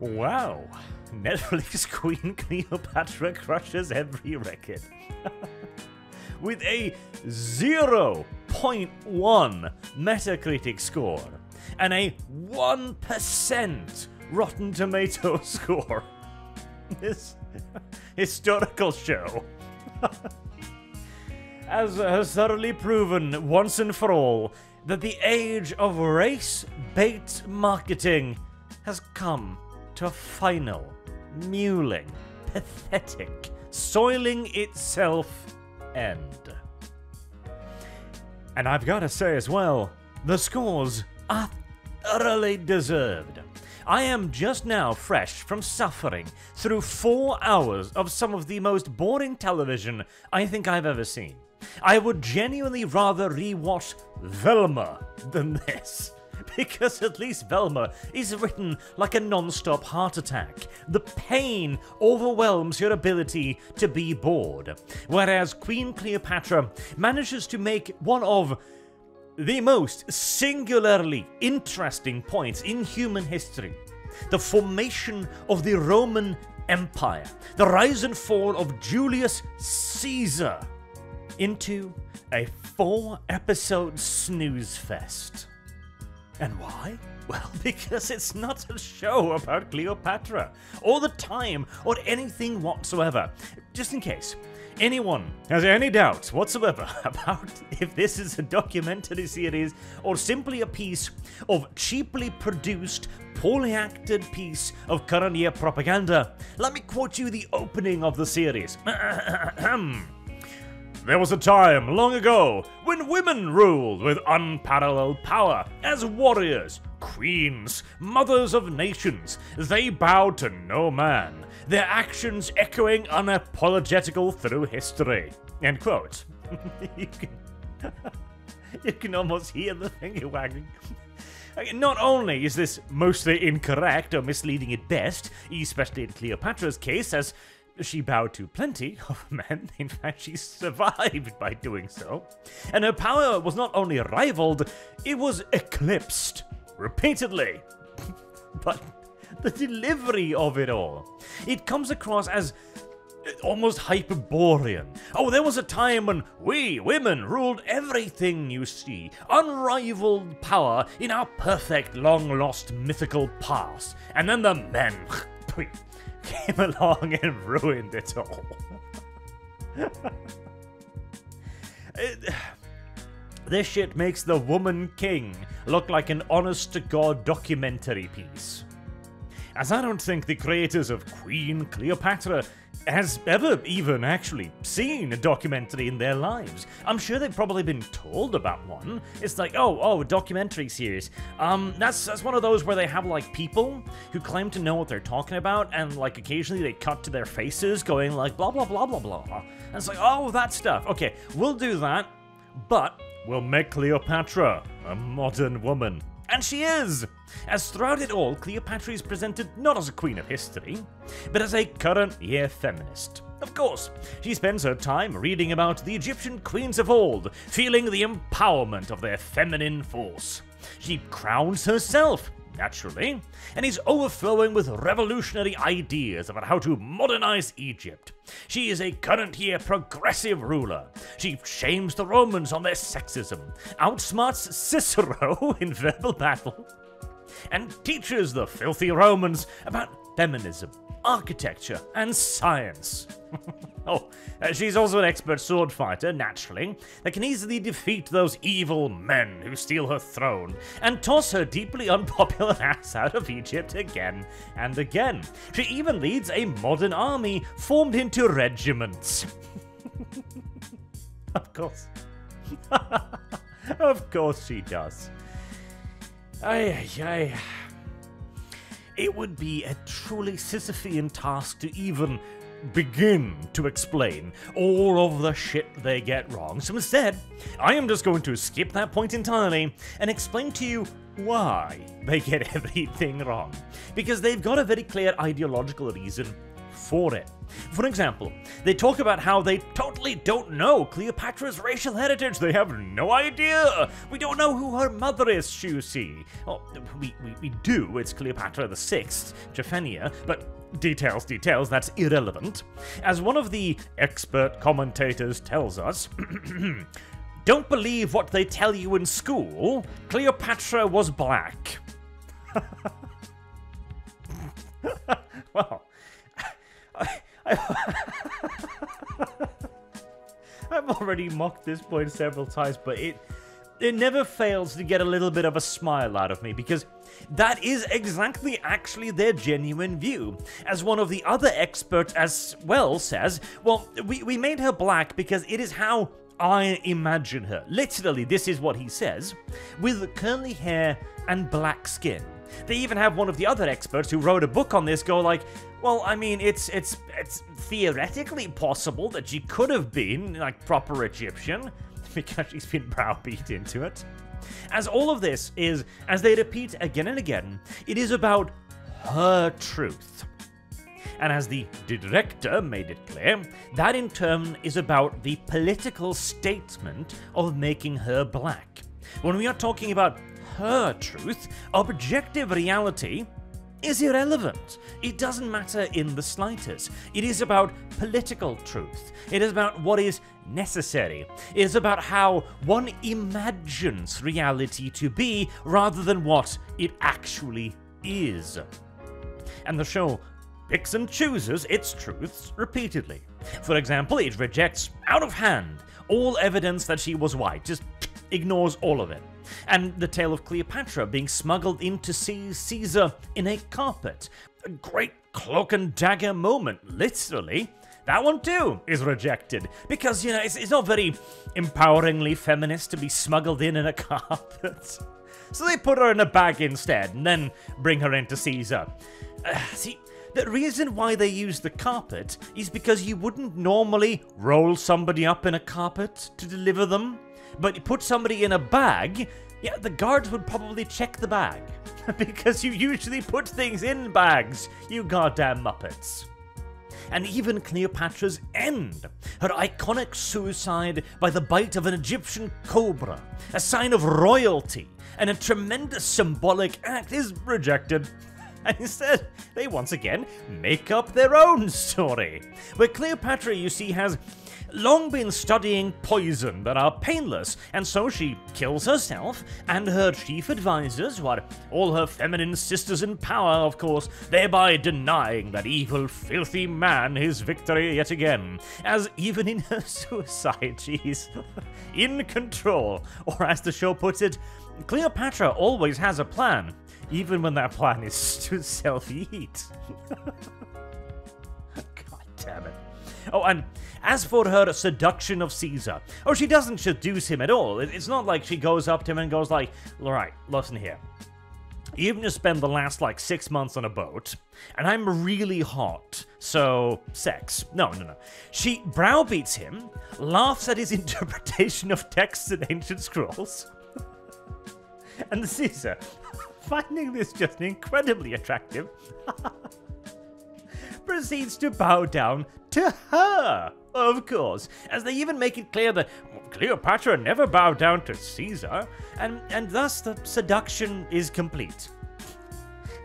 Wow, Netflix Queen Cleopatra crushes every record. With a 0.1 Metacritic score and a 1% Rotten Tomatoes score. This historical show has thoroughly proven once and for all that the age of race-bait marketing has come to a final, mewling, pathetic, soiling itself end. And I've got to say as well, the scores are thoroughly deserved. I am just now fresh from suffering through 4 hours of some of the most boring television I think I've ever seen. I would genuinely rather rewatch Velma than this. Because at least Velma is written like a non-stop heart attack. The pain overwhelms your ability to be bored. Whereas Queen Cleopatra manages to make one of the most singularly interesting points in human history. The formation of the Roman Empire. The rise and fall of Julius Caesar into a 4-episode snooze fest. And why? Well, because it's not a show about Cleopatra, or the time, or anything whatsoever. Just in case anyone has any doubts whatsoever about if this is a documentary series or simply a piece of cheaply produced, poorly acted piece of current year propaganda, let me quote you the opening of the series. There was a time long ago when women ruled with unparalleled power as warriors, queens, mothers of nations. They bowed to no man, their actions echoing unapologetical through history. End quote. You can almost hear the finger wagging. Not only is this mostly incorrect or misleading at best, especially in Cleopatra's case, as she bowed to plenty of men. In fact, she survived by doing so. And her power was not only rivaled, it was eclipsed repeatedly. But the delivery of it all, it comes across as almost Hyperborean. Oh, there was a time when we, women, ruled everything you see. Unrivaled power in our perfect, long-lost mythical past. And then the men came along and ruined it all. This shit makes The Woman King look like an honest-to-God documentary piece. As I don't think the creators of Queen Cleopatra has ever even actually seen a documentary in their lives. I'm sure they've probably been told about one. It's like, oh, a documentary series. That's one of those where they have like people who claim to know what they're talking about, and like occasionally they cut to their faces going like blah blah blah blah blah. And it's like, oh, that stuff. Okay, we'll do that, but we'll make Cleopatra a modern woman. And she is! As throughout it all, Cleopatra is presented not as a queen of history, but as a current year feminist. Of course, she spends her time reading about the Egyptian queens of old, feeling the empowerment of their feminine force. She crowns herself, naturally, and is overflowing with revolutionary ideas about how to modernize Egypt. She is a current year progressive ruler. She shames the Romans on their sexism, outsmarts Cicero in verbal battle, and teaches the filthy Romans about feminism, architecture, and science. She's also an expert sword fighter, naturally, that can easily defeat those evil men who steal her throne, and toss her deeply unpopular ass out of Egypt again and again. She even leads a modern army formed into regiments. Of course. Of course she does. It would be a truly Sisyphean task to even begin to explain all of the shit they get wrong. So instead, I am just going to skip that point entirely and explain to you why they get everything wrong. Because they've got a very clear ideological reason for it. For example, they talk about how they totally don't know Cleopatra's racial heritage. They have no idea. We don't know who her mother is, you see. Oh, we do. It's Cleopatra the Sixth, Tryphenia, but details, that's irrelevant. As one of the expert commentators tells us, don't believe what they tell you in school. Cleopatra was black. Well, I've already mocked this point several times, but it never fails to get a little bit of a smile out of me, because that is exactly actually their genuine view. As one of the other experts as well says, well, we made her black because it is how I imagine her. Literally, this is what he says, with curly hair and black skin. They even have one of the other experts who wrote a book on this go like, well, I mean, it's theoretically possible that she could have been, like, proper Egyptian, because she's been browbeat into it. As all of this is, as they repeat again and again, it is about her truth. And as the director made it clear, that in turn is about the political statement of making her black. When we are talking about her truth, objective reality is irrelevant. It doesn't matter in the slightest. It is about political truth. It is about what is necessary. It is about how one imagines reality to be rather than what it actually is. And the show picks and chooses its truths repeatedly. For example, it rejects out of hand all evidence that she was white, just ignores all of it. And the tale of Cleopatra being smuggled in to see Caesar in a carpet. A great cloak and dagger moment, literally. That one too is rejected, because, you know, it's not very empoweringly feminist to be smuggled in a carpet. So they put her in a bag instead, and then bring her into Caesar. See, the reason why they use the carpet is because you wouldn't normally roll somebody up in a carpet to deliver them. But you put somebody in a bag, yeah, the guards would probably check the bag. Because you usually put things in bags, you goddamn Muppets. And even Cleopatra's end, her iconic suicide by the bite of an Egyptian cobra, a sign of royalty, and a tremendous symbolic act, is rejected. And instead, they once again make up their own story, where Cleopatra, you see, has long been studying poison that are painless, and so she kills herself and her chief advisors, who are all her feminine sisters in power, of course, thereby denying that evil, filthy man his victory yet again, as even in her suicide she's in control, or as the show puts it, Cleopatra always has a plan, even when that plan is to self-eat. God damn it. Oh, and as for her seduction of Caesar, oh, she doesn't seduce him at all. It's not like she goes up to him and goes like, alright, listen here. You've just spent the last, 6 months on a boat, and I'm really hot, so sex. No. She browbeats him, laughs at his interpretation of texts in ancient scrolls, and Caesar, finding this just incredibly attractive, proceeds to bow down to her, of course, as they even make it clear that Cleopatra never bowed down to Caesar, and thus the seduction is complete.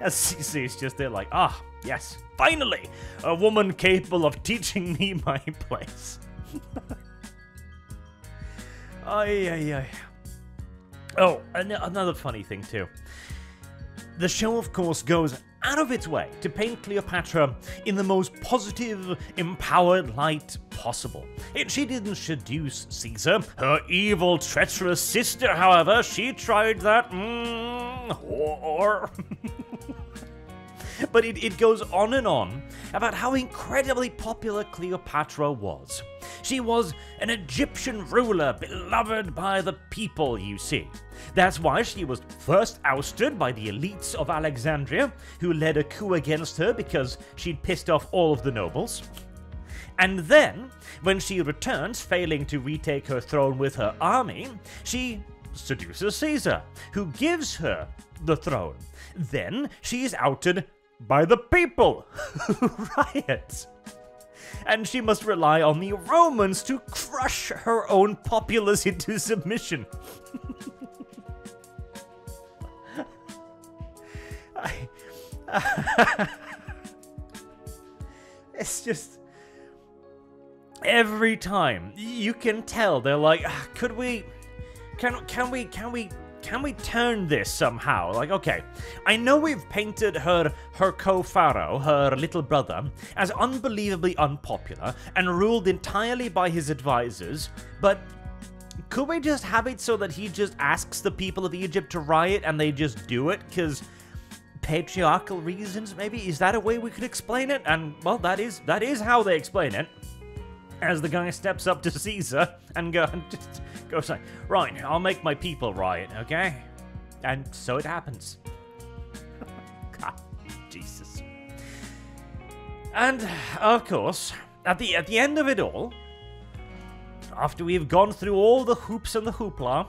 As Caesar is just there like, ah, yes, finally, a woman capable of teaching me my place. Ay. Oh, another funny thing too. The show, of course, goes out of its way to paint Cleopatra in the most positive, empowered light possible. She didn't seduce Caesar. Her evil, treacherous sister, however, she tried that, whore. But it goes on and on about how incredibly popular Cleopatra was. She was an Egyptian ruler beloved by the people, you see. That's why she was first ousted by the elites of Alexandria, who led a coup against her because she'd pissed off all of the nobles. And then, when she returns, failing to retake her throne with her army, she seduces Caesar, who gives her the throne. Then she is outed by the people who riot. And she must rely on the Romans to crush her own populace into submission. It's just... every time you can tell they're like, can we turn this somehow? Like, okay, I know we've painted her co-pharaoh, her little brother, as unbelievably unpopular and ruled entirely by his advisors, but could we just have it so that he just asks the people of Egypt to riot and they just do it? Because patriarchal reasons, maybe? Is that a way we could explain it? And, well, that is how they explain it. As the guy steps up to Caesar and goes like, right, I'll make my people riot, okay? And so it happens. God, Jesus. And, of course, at the end of it all, after we've gone through all the hoops and the hoopla,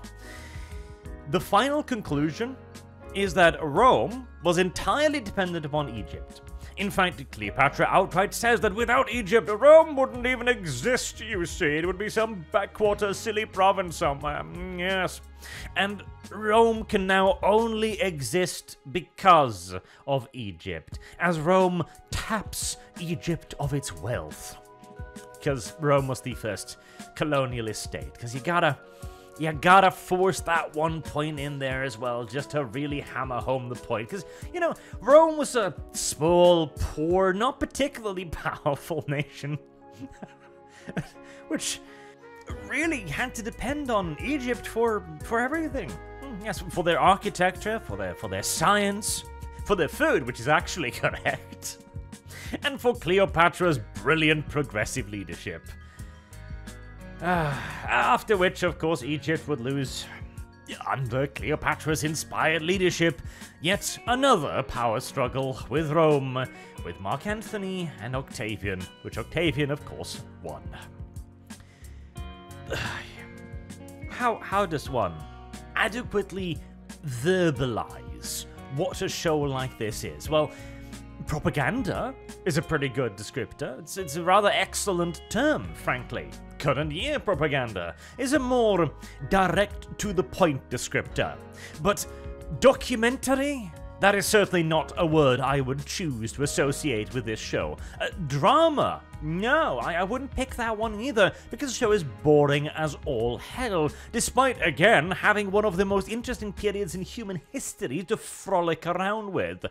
the final conclusion is that Rome was entirely dependent upon Egypt. In fact, Cleopatra outright says that without Egypt, Rome wouldn't even exist, you see. It would be some backwater silly province somewhere. Yes. And Rome can now only exist because of Egypt, as Rome taps Egypt of its wealth. Because Rome was the first colonialist state. Because you gotta force that one point in there as well, just to really hammer home the point. Because, you know, Rome was a small, poor, not particularly powerful nation, which really had to depend on Egypt for everything. Yes, for their architecture, for their science, for their food, which is actually correct, and for Cleopatra's brilliant progressive leadership. After which, of course, Egypt would lose, under Cleopatra's inspired leadership, yet another power struggle with Rome, with Mark Antony and Octavian, which Octavian, of course, won. How does one adequately verbalize what a show like this is? Well, propaganda is a pretty good descriptor. It's a rather excellent term, frankly. Current year propaganda is a more direct-to-the-point descriptor. But documentary? That is certainly not a word I would choose to associate with this show. Drama? No, I wouldn't pick that one either, because the show is boring as all hell, despite, again, having one of the most interesting periods in human history to frolic around with.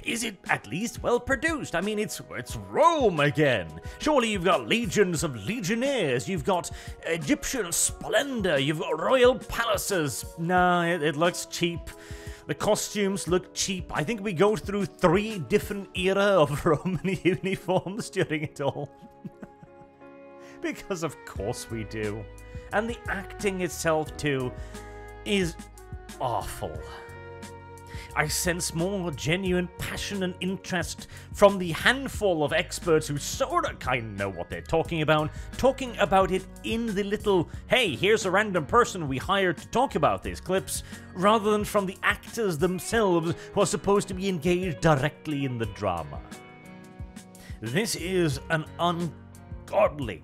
Is it at least well produced? I mean, it's Rome again. Surely you've got legions of legionnaires, you've got Egyptian splendor, you've got royal palaces. No, it looks cheap. The costumes look cheap. I think we go through 3 different era of Roman uniforms during it all. Because of course we do. And the acting itself too is awful. I sense more genuine passion and interest from the handful of experts who sorta kinda know what they're talking about it in the little, hey, here's a random person we hired to talk about these clips, rather than from the actors themselves who are supposed to be engaged directly in the drama. This is an ungodly,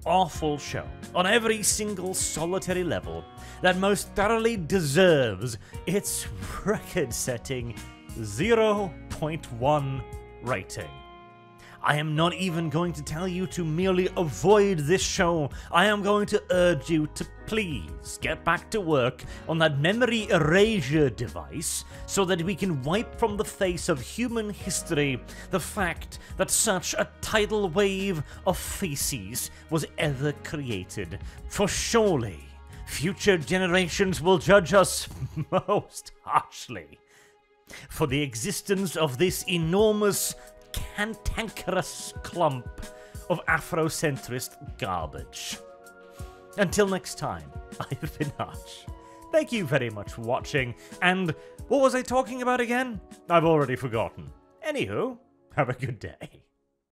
awful show on every single solitary level that most thoroughly deserves its record-setting 0.1 rating. I am not even going to tell you to merely avoid this show. I am going to urge you to please get back to work on that memory erasure device so that we can wipe from the face of human history the fact that such a tidal wave of feces was ever created. For surely future generations will judge us most harshly for the existence of this enormous, cantankerous clump of Afrocentrist garbage. Until next time, I've been Arch. Thank you very much for watching, and what was I talking about again? I've already forgotten. Anywho, have a good day.